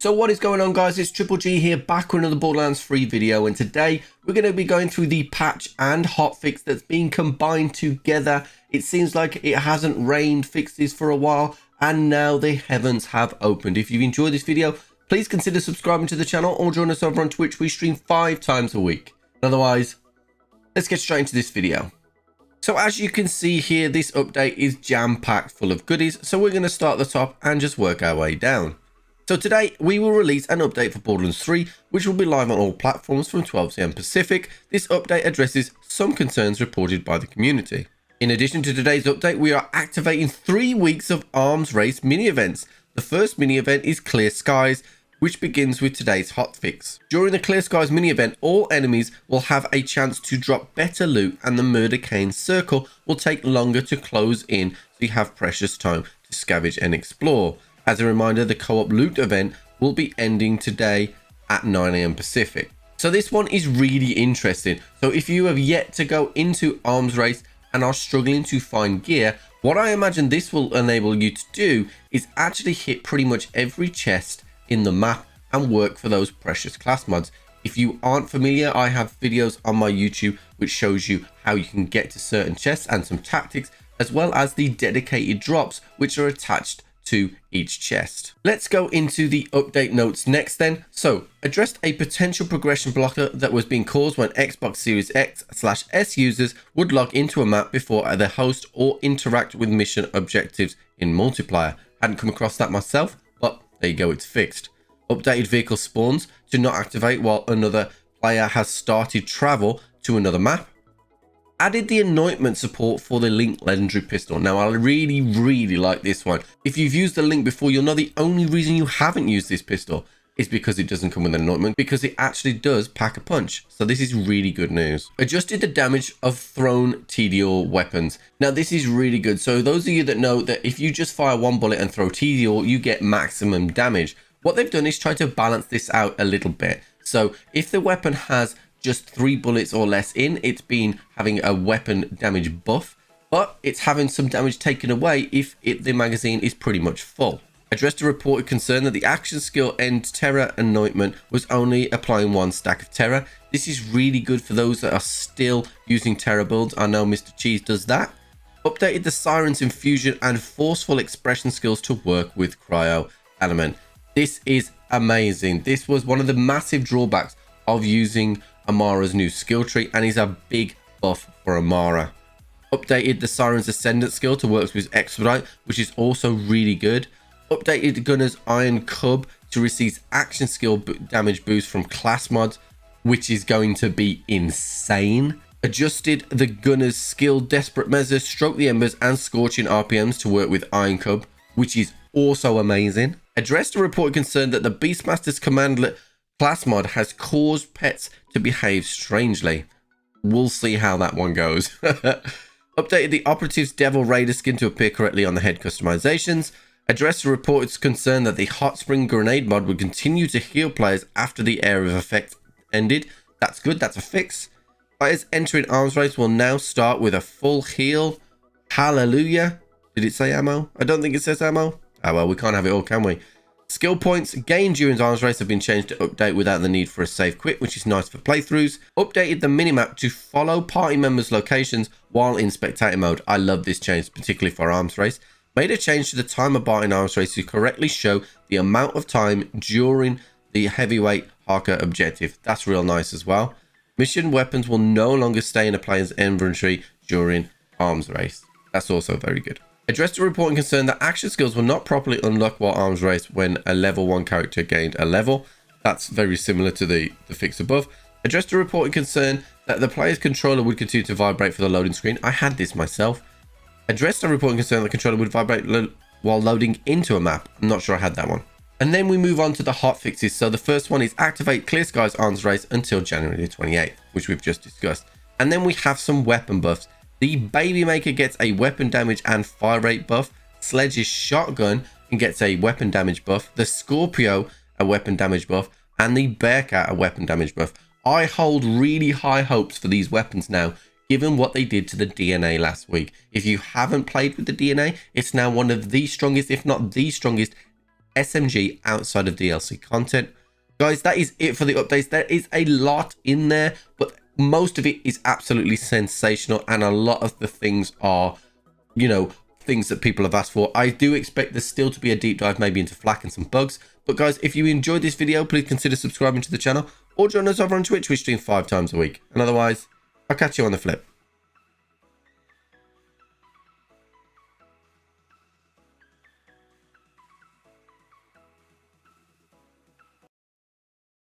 So what is going on, guys? It's Triple G here, back with another Borderlands 3 video, and today we're going to be going through the patch and hotfix that's being combined together. It seems like it hasn't rained fixes for a while, and now the heavens have opened. If you've enjoyed this video, please consider subscribing to the channel or join us over on Twitch. We stream 5 times a week. Otherwise, let's get straight into this video. So as you can see here, this update is jam-packed full of goodies, so we're going to start at the top and just work our way down. So today we will release an update for Borderlands 3, which will be live on all platforms from 12 PM Pacific. This update addresses some concerns reported by the community. In addition to today's update, we are activating 3 weeks of arms race mini events. The first mini event is Clear Skies, which begins with today's hotfix. During the Clear Skies mini event, all enemies will have a chance to drop better loot, and the Murder Cane circle will take longer to close in, so you have precious time to scavenge and explore. As a reminder, the co-op loot event will be ending today at 9 AM Pacific. So this one is really interesting. So if you have yet to go into arms race and are struggling to find gear, what I imagine this will enable you to do is actually hit pretty much every chest in the map and work for those precious class mods. If you aren't familiar, I have videos on my YouTube which shows you how you can get to certain chests and some tactics, as well as the dedicated drops which are attached to each chest. Let's go into the update notes next then. So, addressed a potential progression blocker that was being caused when Xbox Series X/S users would log into a map before either host or interact with mission objectives in multiplayer. Hadn't come across that myself, but there you go, it's fixed. Updated vehicle spawns to not activate while another player has started travel to another map. Added the anointment support for the Link legendary pistol. Now I really like this one. If you've used the Link before, you'll know the only reason you haven't used this pistol is because it doesn't come with an anointment, because it actually does pack a punch. So this is really good news. Adjusted the damage of thrown TDR weapons. Now this is really good. So those of you that know that if you just fire one bullet and throw TDR, you get maximum damage. What they've done is try to balance this out a little bit. So if the weapon has just 3 bullets or less in, it's been having a weapon damage buff, but it's having some damage taken away if the magazine is pretty much full. Addressed a reported concern that the action skill End Terror anointment was only applying 1 stack of terror. This is really good for those that are still using terror builds. I know Mr. Cheese does that. Updated the Siren's infusion and forceful expression skills to work with cryo element. This is amazing. This was one of the massive drawbacks of using Amara's new skill tree, and is a big buff for Amara. Updated the Siren's Ascendant skill to work with Expedite, which is also really good. Updated the Gunner's Iron Cub to receive action skill damage boost from class mods, which is going to be insane. Adjusted the Gunner's skill Desperate Measures, Stroke the Embers and Scorching RPMs to work with Iron Cub, which is also amazing. Addressed a reported concern that the Beastmaster's Commandlet class mod has caused pets to behave strangely. We'll see how that one goes. Updated the Operative's Devil Raider skin to appear correctly on the head customizations. Addressed the report's concern that the Hot Spring Grenade mod would continue to heal players after the area of effect ended. That's good, that's a fix. Players entering arms race will now start with a full heal. Hallelujah. Did it say ammo? I don't think it says ammo. Oh well, we can't have it all, can we? Skill points gained during arms race have been changed to update without the need for a save quit, which is nice for playthroughs. Updated the minimap to follow party members' locations while in spectator mode. I love this change, particularly for arms race. Made a change to the timer bar in arms race to correctly show the amount of time during the heavyweight Harker objective. That's real nice as well. Mission weapons will no longer stay in a player's inventory during arms race. That's also very good. Addressed a reporting concern that action skills will not properly unlock while arms race when a level 1 character gained a level. That's very similar to the fix above. Addressed a reporting concern that the player's controller would continue to vibrate for the loading screen. I had this myself. Addressed a reporting concern that the controller would vibrate while loading into a map. I'm not sure I had that one. And then we move on to the hot fixes. So the first one is activate Clear Skies arms race until January the 28th, which we've just discussed. And then we have some weapon buffs. The Baby Maker gets a weapon damage and fire rate buff. Sledge's shotgun gets a weapon damage buff. The Scorpio, a weapon damage buff. And the Bearcat, a weapon damage buff. I hold really high hopes for these weapons now, given what they did to the DNA last week. If you haven't played with the DNA, it's now one of the strongest, if not the strongest, SMG outside of DLC content. Guys, that is it for the updates. There is a lot in there, but most of it is absolutely sensational, and a lot of the things are, you know, things that people have asked for. I do expect there still to be a deep dive maybe into Flak and some bugs. But guys, if you enjoyed this video, please consider subscribing to the channel or join us over on Twitch. We stream 5 times a week. And otherwise, I'll catch you on the flip.